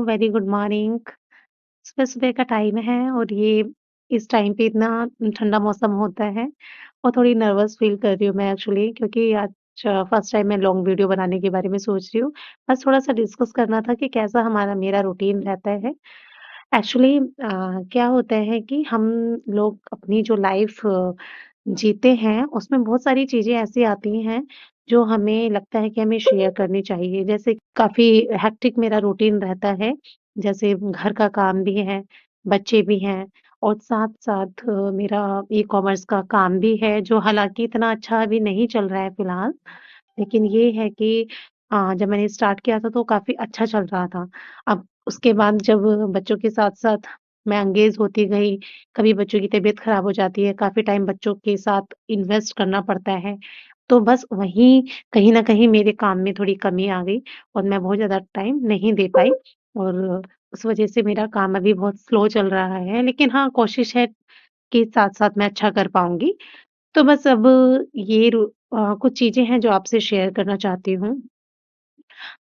Very good morning. सुबह-सुबह का time है और ये इस टाइम पे इतना ठंडा मौसम होता है और थोड़ी नर्वस फ़ील कर रही हूँ मैं एक्चुअली क्योंकि आज फर्स्ट टाइम मैं लॉन्ग वीडियो बनाने के बारे में सोच रही हूँ। बस थोड़ा-सा डिस्कस करना था कि कैसा हमारा मेरा रूटीन रहता है। एक्चुअली क्या होता है कि हम लोग अपनी जो लाइफ़ जीते हैं, उसमें बहुत सारी चीज़ें ऐसी आती हैं, जो हमें लगता है कि हमें शेयर करनी चाहिए। जैसे काफ़ी हेक्टिक मेरा रूटीन रहता है, जैसे घर का काम भी है, बच्चे भी हैं और साथ-साथ मेरा ई-कॉमर्स का काम भी है, जो हालाँकि इतना अच्छा अभी नहीं चल रहा है फ़िलहाल। लेकिन ये है कि जब मैंने स्टार्ट किया था तो काफ़ी अच्छा चल रहा था। अब उसके बाद जब बच्चों के साथ-साथ मैं एंगेज होती गई, कभी बच्चों की तबीयत खराब हो जाती है, काफ़ी टाइम बच्चों के साथ इन्वेस्ट करना पड़ता है। तो बस वहीं कहीं न कहीं मेरे काम में थोड़ी कमी आ गई और मैं बहुत ज़्यादा टाइम नहीं दे पाई और उस वज़ह से मेरा काम अभी बहुत स्लो चल रहा है। लेकिन हाँ, कोशिश है कि साथ-साथ मैं अच्छा कर पाऊँगी। तो बस अब ये कुछ चीज़ें हैं जो आपसे शेयर करना चाहती हूँ।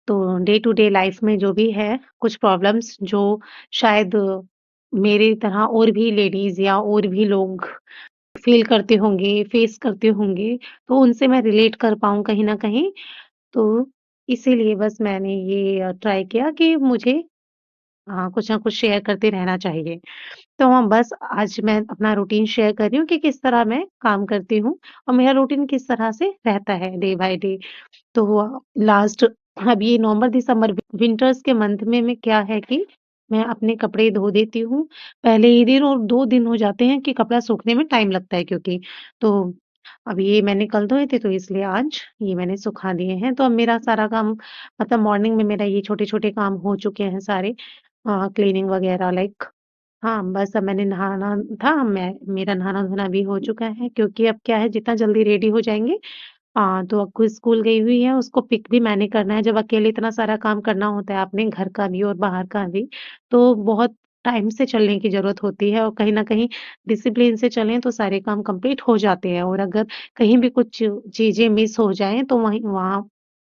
तो डे टू डे लाइफ में जो भी है, कुछ प्रॉब्लम्स जो शायद मेरी तरह और भी लेडीज़ या और भी लोग फ़ील करते होंगे, फेस करते होंगे, तो उनसे मैं रिलेट कर पाऊँ कहीं न कहीं। तो इसीलिए बस मैंने ये ट्राई किया कि मुझे कुछ ना कुछ शेयर करते रहना चाहिए। तो हाँ, बस आज मैं अपना रूटीन शेयर कर रही हूँ कि किस तरह मैं काम करती हूँ और मेरा रूटीन किस तरह से रहता है डे बाय डे। तो लास्ट अब ये नवंबर, दिसंबर विंटर्स के मंथ में क्या है कि मैं अपने कपड़े धो देती हूँ, पहले ही दिन और 2 दिन हो जाते हैं कि कपड़ा सूखने में टाइम लगता है क्योंकि। तो अब ये मैंने कल धोए थे तो इसलिए आज ये मैंने सुखा दिए हैं। तो अब मेरा सारा काम मतलब मॉर्निंग में मेरा ये छोटे-छोटे काम हो चुके हैं सारे क्लीनिंग वगैरह लाइक हाँ, बस अब मैंने नहाना था, मेरा नहाना-धोना भी हो चुका है क्योंकि अब क्या है जितना जल्दी रेडी हो जाएँगे तो अक्कू स्कूल गई हुई है, उसको पिक भी मैंने करना है, जब अकेले इतना सारा काम करना होता है आपने घर का भी और बाहर का भी, तो बहुत टाइम से चलने की ज़रूरत होती है और कहीं न कहीं डिसिप्लिन से चलें तो सारे काम कंप्लीट हो जाते हैं और अगर कहीं भी कुछ चीज़ें मिस हो जाएँ तो वहीं वहाँ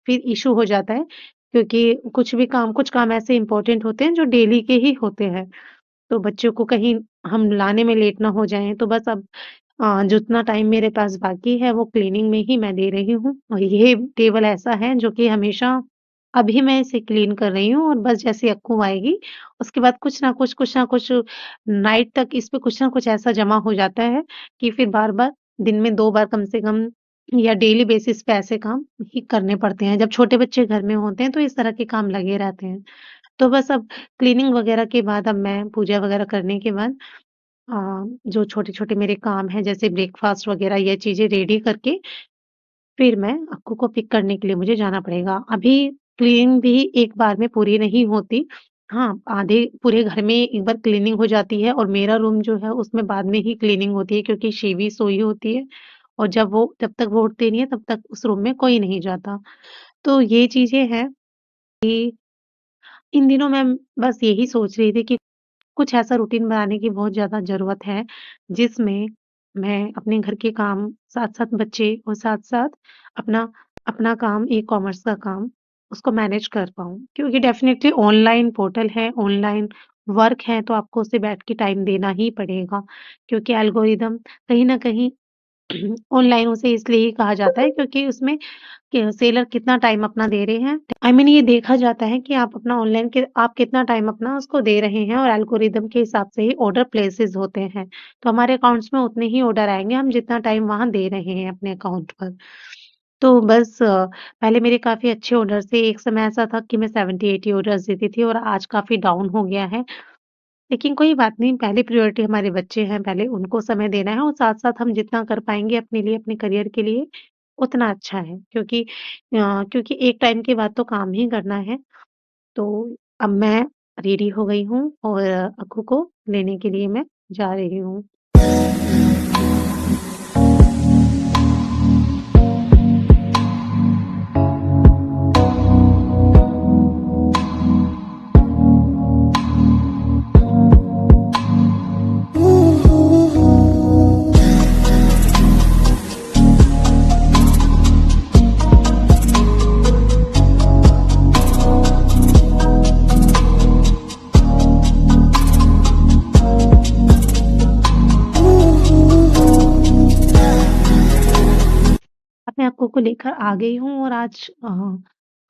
फिर इश्यू हो जाता है, क्योंकि कुछ काम ऐसे इम्पोर्टेंट होते हैं जो डेली के ही होते हैं। तो बच्चों को कहीं हम लाने में लेट ना हो जाएँ, तो बस अब जितना टाइम मेरे पास बाकी है वो क्लीनिंग में ही मैं दे रही हूँ और ये टेबल ऐसा है जो कि हमेशा अभी मैं इसे क्लीन कर रही हूँ और बस जैसे अक्कू आएगी, उसके बाद कुछ ना कुछ नाइट तक इस पे कुछ ना कुछ ऐसा जमा हो जाता है कि फिर बार-बार दिन में 2 बार कम से कम या डेली बेसिस पे ऐसे काम ही करने पड़ते हैं। जब छोटे बच्चे घर में होते हैं तो इस तरह के काम लगे रहते हैं। तो बस अब क्लीनिंग वगैरह के बाद अब मैं पूजा वगैरह करने के बाद अ, जो छोटे-छोटे मेरे काम हैं जैसे ब्रेकफ़ास्ट वगैरह ये चीज़ें रेडी करके फिर मैं अक्कू को पिक करने के लिए मुझे जाना पड़ेगा। अभी क्लीनिंग भी एक बार में पूरी नहीं होती। हाँ, आधे पूरे घर में एक बार क्लीनिंग हो जाती है और मेरा रूम जो है उसमें बाद में ही क्लीनिंग होती है क्योंकि शिवी सोई होती है और जब तक वो उठती नहीं है तब तक उस रूम में कोई नहीं जाता। तो ये चीज़ें हैं कि इन दिनों मैं बस यही सोच रही थी कि कुछ ऐसा रूटीन बनाने की बहुत ज़्यादा ज़रूरत है, जिसमें मैं अपने घर के काम, साथ-साथ बच्चे और साथ-साथ अपना अपना काम ई-कॉमर्स का काम, उसको मैनेज कर पाऊँ। क्योंकि डेफ़िनेटली ऑनलाइन पोर्टल है, ऑनलाइन वर्क है, तो आपको उसे बैठ के टाइम देना ही पड़ेगा। क्योंकि एल्गोरिदम कहीं न कहीं ऑनलाइन उसे इसलिए ही कहा जाता है क्योंकि उसमें सेलर कितना टाइम अपना दे रहे हैं। आई मीन ये देखा जाता है कि आप अपना ऑनलाइन के आप कितना टाइम अपना उसको दे रहे हैं और एल्गोरिदम के हिसाब से ही ऑर्डर प्लेसेस होते हैं। तो हमारे अकाउंट्स में उतने ही ऑर्डर आएँगे हम जितना टाइम वहाँ दे रहे हैं अपने अकाउंट पर। तो बस पहले मेरे काफ़ी अच्छे ऑर्डर्स थे। एक समय ऐसा था कि मैं 70-80 ऑर्डर्स देती थी और आज काफ़ी डाउन हो गया है। लेकिन कोई बात नहीं, पहली प्रायोरिटी हमारे बच्चे हैं, पहले उनको समय देना है और साथ-साथ हम जितना कर पाएँगे अपने लिए, अपने करियर के लिए, उतना अच्छा है। क्योंकि एक टाइम के बाद तो काम ही करना है। तो अब मैं रेडी हो गई हूँ और अक्कू को लेने के लिए मैं जा रही हूँ। अक्कू को लेकर आ गई हूँ और आज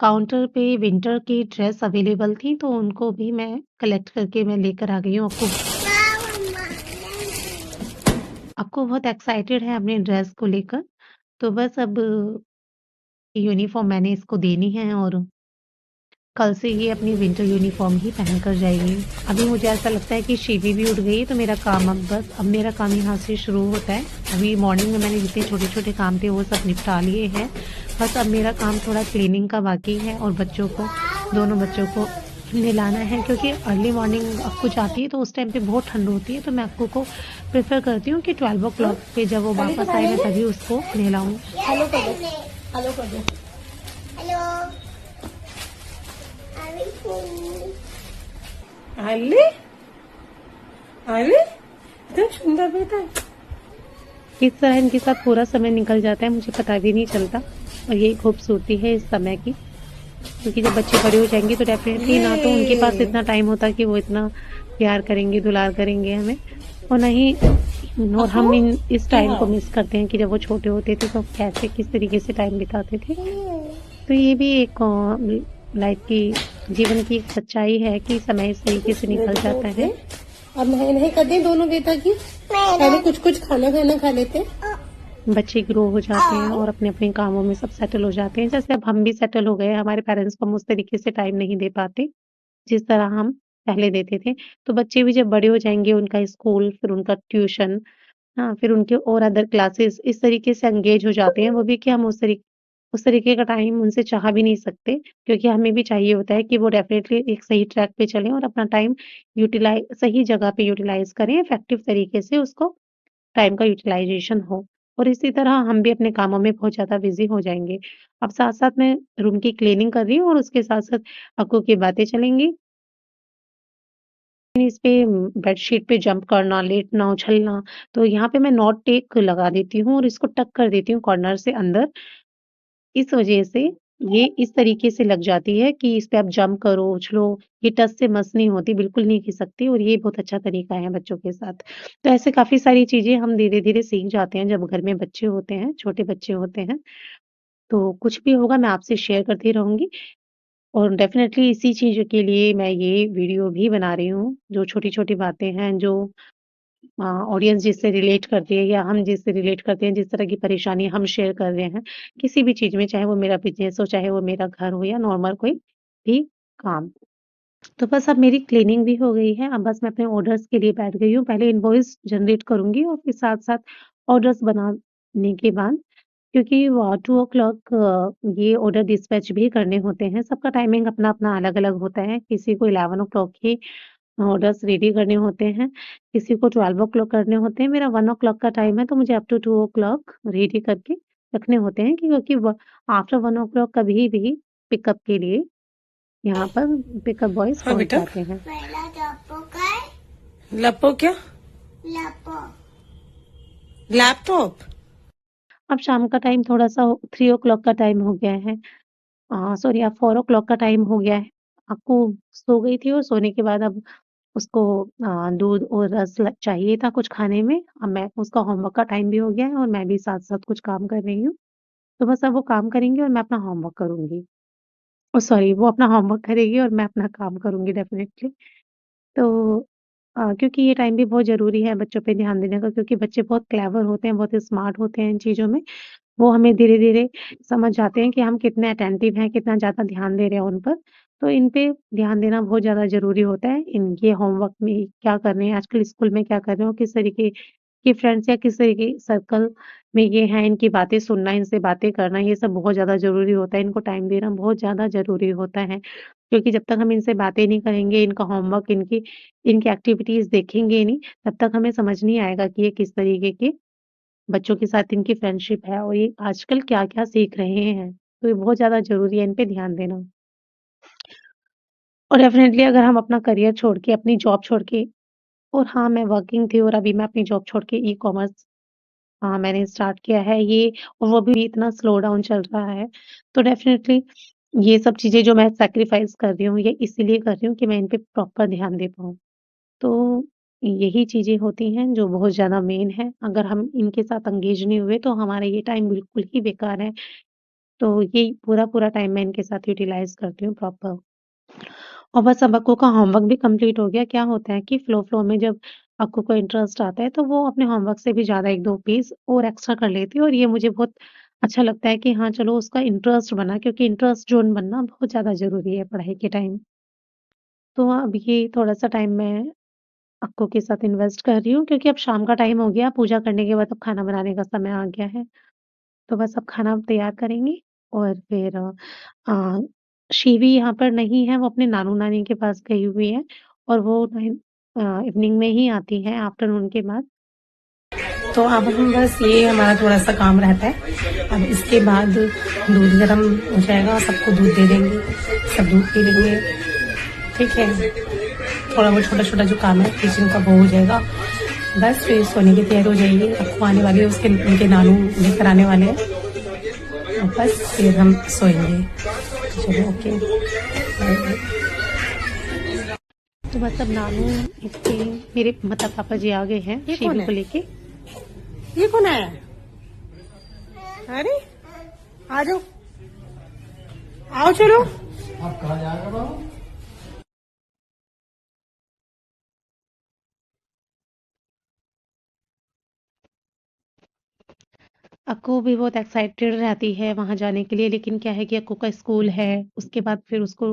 काउंटर पे विंटर की ड्रेस अवेलेबल थी, तो उनको भी मैं कलेक्ट करके मैं लेकर आ गई हूँ। अक्कू बहुत एक्साइटेड है अपनी ड्रेस को लेकर, तो बस अब यूनिफ़ॉर्म मैंने इसको देनी है और कल से ये अपनी विंटर यूनिफ़ॉर्म ही पहनकर जाएगी। अभी मुझे ऐसा लगता है कि शिवी भी उठ गई है, तो मेरा काम अब मेरा काम यहाँ से शुरू होता है। अभी मॉर्निंग में मैंने जितने छोटे-छोटे काम थे वो सब निपटा लिए हैं। बस अब मेरा काम थोड़ा क्लीनिंग का बाकी है और दोनों बच्चों को नहलाना है, क्योंकि अर्ली मॉर्निंग अक्कू जाती है तो उस टाइम पे बहुत ठंड होती है, तो मैं अक्कू को प्रेफ़र करती हूँ कि 12 ओ क्लॉक पे जब वो वापस आए मैं तभी उसको नहलाऊँ। हेलो कर दो, हेलो कर दो। हेलो अरे अरे इतना सुंदर बेटा है। किस तरह इनके साथ पूरा समय निकल जाता है मुझे पता भी नहीं चलता, और यही खूबसूरती है इस समय की, क्योंकि जब बच्चे बड़े हो जाएंगे तो डेफिनेटली ना तो उनके पास इतना टाइम होता कि वो इतना प्यार करेंगे, दुलार करेंगे हमें, और नहीं और हम इस टाइम को मिस करते हैं कि जब वो छोटे होते थे तो कैसे किस तरीके से टाइम बिताते थे। तो ये भी एक लाइफ की जीवन की एक सच्चाई है कि समय इस तरीके से निकल जाता है। अब नहाए नहीं कर दे दोनों बेटा की, पहले कुछ कुछ खाना खा लेते। बच्चे ग्रो हो जाते हैं और अपने-अपने कामों में सब सेटल हो जाते हैं। जैसे अब हम भी सेटल हो गए, हमारे पेरेंट्स को हम उस तरीके से टाइम नहीं दे पाते, जिस तरह हम पहले देते थे। तो बच्चे भी जब बड़े हो जाएँगे, उनका स्कूल, फिर उनका ट्यूशन, हाँ, फिर उनके और अदर क्लासेस इस तरीके से एंगेज हो जाते हैं वो भी कि हम उस तरीके का टाइम उनसे चाह भी नहीं सकते, क्योंकि हमें भी चाहिए होता है कि वो डेफ़िनेटली एक सही ट्रैक पे चलें और अपना टाइम सही जगह पे यूटिलाइज़ करें, इफ़ेक्टिव तरीके से उसको टाइम का यूटिलाइज़ेशन हो। और इसी तरह हम भी अपने कामों में बहुत ज़्यादा बिज़ी हो जाएँगे। अब साथ-साथ मैं रूम की क्लीनिंग कर रही हूँ और उसके साथ-साथ अक्कू की बातें चलेंगी। इस पे बेडशीट पे जंप करना, लेटना, उछलना, तो यहाँ पे मैं नॉट टेक लगा देती हूँ और इसको टक कर देती हूँ कॉर्नर से अंदर। इस वजह से ये इस तरीके से लग जाती है कि इस पे आप जंप करो, उछलो, ये टस से मस नहीं होती, बिल्कुल नहीं खिसकती, और ये बहुत अच्छा तरीका है बच्चों के साथ। तो ऐसे काफ़ी सारी चीज़ें हम धीरे-धीरे सीख जाते हैं जब घर में बच्चे होते हैं, छोटे बच्चे होते हैं। तो कुछ भी होगा मैं आपसे शेयर करती रहूँगी, और डेफ़िनेटली इसी चीज़ के लिए मैं ये वीडियो भी बना रही हूँ, जो छोटी-छोटी बातें हैं जो ऑडियंस जिससे रिलेट करती है या हम जिससे रिलेट करते हैं, जिस तरह की परेशानी हम शेयर कर रहे हैं, किसी भी चीज़ में, चाहे वो मेरा बिज़नेस हो, चाहे वो मेरा घर हो या नॉर्मल कोई भी काम। तो बस अब मेरी क्लीनिंग भी हो गई है, अब बस मैं अपने ऑर्डर्स के लिए बैठ गई हूँ। पहले इनवॉइस जनरेट करूँगी और फिर साथ-साथ ऑर्डर्स बनाने के बाद, क्योंकि 2 ये ऑर्डर डिस्पैच भी करने होते हैं। सबका टाइमिंग अपना-अपना अलग-अलग होता है। किसी को 11 ही ऑर्डर्स रेडी करने होते हैं, किसी को 12 करने होते हैं। मेरा 1 का टाइम है, तो मुझे अप टू 2 रेडी करके रखने होते हैं, क्योंकि आफ्टर 1 कभी भी पिकअप के लिए यहाँ पर पिकअप बॉयज़ हाँ पहुँच बेटा, जाते हैं। लपो क्या, लैपटॉप। अब शाम का टाइम थोड़ा-सा 3 का टाइम हो गया है। सॉरी, अब 4 का टाइम हो गया है। अक्कू सो गई थी और सोने के बाद अब उसको दूध और रस चाहिए था कुछ खाने में। अब मैं उसका होमवर्क का टाइम भी हो गया है और मैं भी साथ-साथ कुछ काम कर रही हूँ। तो बस अब वो काम करेंगी और मैं अपना होमवर्क करूँगी। ओह सॉरी, वो अपना होमवर्क करेगी और मैं अपना काम करूँगी डेफ़िनेटली। तो क्योंकि ये टाइम भी बहुत ज़रूरी है बच्चों पे ध्यान देने का, क्योंकि बच्चे बहुत क्लेवर होते हैं, बहुत स्मार्ट होते हैं इन चीज़ों में। वो हमें धीरे-धीरे समझ जाते हैं कि हम कितने अटेंटिव हैं, कितना ज़्यादा ध्यान दे रहे हैं उन पर। तो इन पे ध्यान देना बहुत ज़्यादा ज़रूरी होता है। इनके होमवर्क में क्या कर रहे हैं, आजकल स्कूल में क्या कर रहे हो, किस तरीके के फ्रेंड्स या किस तरीके सर्कल में ये हैं, इनकी बातें सुनना, इनसे बातें करना, ये सब बहुत ज़्यादा ज़रूरी होता है। इनको टाइम देना बहुत ज़्यादा ज़रूरी होता है। क्योंकि जब तक हम इनसे बातें नहीं करेंगे, इनका होमवर्क, इनकी इनकी एक्टिविटीज़ देखेंगे नहीं, तब तक हमें समझ नहीं आएगा कि ये किस तरीके के बच्चों के साथ इनकी फ्रेंडशिप है और ये आजकल क्या-क्या सीख रहे हैं। तो ये बहुत ज़्यादा ज़रूरी है इन पे ध्यान देना। और डेफ़िनेटली अगर हम अपना करियर छोड़ के, अपनी जॉब छोड़ के, और हाँ, मैं वर्किंग थी और अभी मैं अपनी जॉब छोड़ के ई-कॉमर्स मैंने स्टार्ट किया है ये, और वो भी इतना स्लो डाउन चल रहा है। तो डेफ़िनेटली ये सब चीज़ें जो मैं सैक्रिफ़ाइस कर रही हूँ, ये इसीलिए कर रही हूँ कि मैं इन पे प्रॉपर ध्यान दे पाऊँ। तो यही चीज़ें होती हैं जो बहुत ज़्यादा मेन है। अगर हम इनके साथ एंगेज नहीं हुए तो हमारा ये टाइम बिल्कुल ही बेकार है। तो ये पूरा-पूरा टाइम मैं इनके साथ यूटिलाइज़ करती हूँ प्रॉपर। और बस अब अक्कू का होमवर्क भी कंप्लीट हो गया। क्या होता है कि फ़्लो में जब अक्कू को इंटरेस्ट आता है तो वो अपने होमवर्क से भी ज़्यादा 1-2 पेज और एक्स्ट्रा कर लेती है और ये मुझे बहुत अच्छा लगता है कि हाँ, चलो उसका इंटरेस्ट बना क्योंकि इंटरेस्ट ज़ोन बनना बहुत ज़्यादा ज़रूरी है पढ़ाई के टाइम। तो अब ये थोड़ा-सा टाइम मैं अक्कू के साथ इन्वेस्ट कर रही हूँ क्योंकि अब शाम का टाइम हो गया, पूजा करने के बाद अब खाना बनाने का समय आ गया है। तो बस अब खाना तैयार करेंगे और फिर अ, शिवी यहाँ पर नहीं है, वो अपने नानू-नानी के पास गई हुई है और वो इवनिंग में ही आती है आफ्टरनून के बाद। तो अब हम बस ये हमारा थोड़ा सा काम रहता है। अब इसके बाद दूध गर्म हो जाएगा, सबको दूध दे देंगे, सब दूध पी लेंगे। ठीक है, थोड़ा बहुत छोटा छोटा जो काम है किचन का वो हो जाएगा। बस फिर सोने की तैयारी हो जाएगी। अब आने वाली है, उसके उनके नानू लेकर आने वाले हैं और बस फिर हम सोएंगे। चलो ओके, बाय बाय। तो बस अब नानू इसके मेरे मतलब पापा जी आ गए हैं ये कौन शिवी है? को लेके। ये कौन है? अरे आ जाओ, आओ चलो। अक्कू भी बहुत एक्साइटेड रहती है वहाँ जाने के लिए, लेकिन क्या है कि अक्कू का स्कूल है, उसके बाद फिर उसको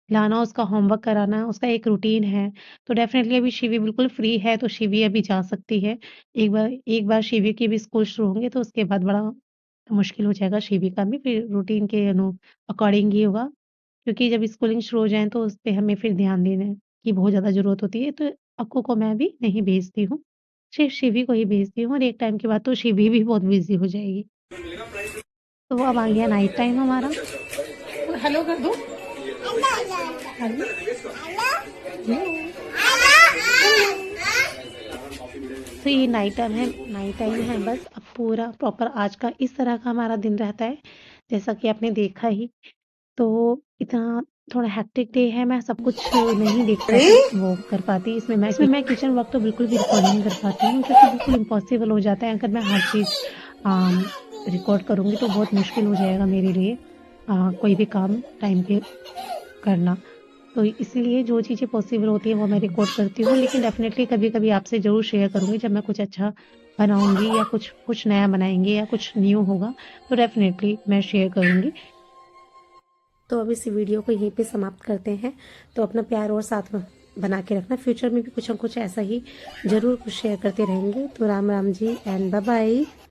लाना, उसका होमवर्क कराना, उसका एक रूटीन है। तो डेफ़िनेटली अभी शिवी बिल्कुल फ्री है, तो शिवी अभी जा सकती है। एक बार शिवी के भी स्कूल शुरू होंगे, तो उसके बाद बड़ा मुश्किल हो जाएगा शिवी का भी, फिर रूटीन के अकॉर्डिंग ही होगा। क्योंकि जब स्कूलिंग शुरू हो जाए, तो उस पे हमें फिर ध्यान देने की बहुत ज़्यादा ज़रूरत होती है, तो अक्कू को मैं भी नहीं भेजती हूँ। सिर्फ़ शिवी को ही भेजती हूँ और एक टाइम के बाद तो शिवी भी बहुत बिज़ी हो जाएगी। तो अब आ गया नाइट टाइम हमारा। हेलो कर दो। तो ये नाइट टाइम है बस अब पूरा प्रॉपर आज का इस तरह का हमारा दिन रहता है, जैसा कि आपने देखा ही। तो इतना थोड़ा हेक्टिक डे है, मैं सब कुछ नहीं अरे वो कर पाती। इसमें मैं किचन वर्क तो बिल्कुल भी रिकॉर्ड नहीं कर पाती हूँ क्योंकि बिल्कुल इम्पॉसिबल हो जाता है। अगर मैं हर चीज़ रिकॉर्ड करूँगी तो बहुत मुश्किल हो जाएगा मेरे लिए कोई भी काम टाइम पे करना। तो इसीलिए जो चीज़ें पॉसिबल होती हैं वो मैं रिकॉर्ड करती हूँ, लेकिन डेफ़िनेटली कभी-कभी आपसे ज़रूर शेयर करूँगी जब मैं कुछ अच्छा बनाऊँगी या कुछ कुछ नया बनाएँगे या कुछ न्यू होगा, तो डेफ़िनेटली मैं शेयर करूँगी। तो अब इस वीडियो को यहीं पे समाप्त करते हैं। तो अपना प्यार और साथ में बना के रखना। फ्यूचर में भी कुछ ना कुछ ऐसा ही ज़रूर कुछ शेयर करते रहेंगे। तो Ram Ram ji and bye bye.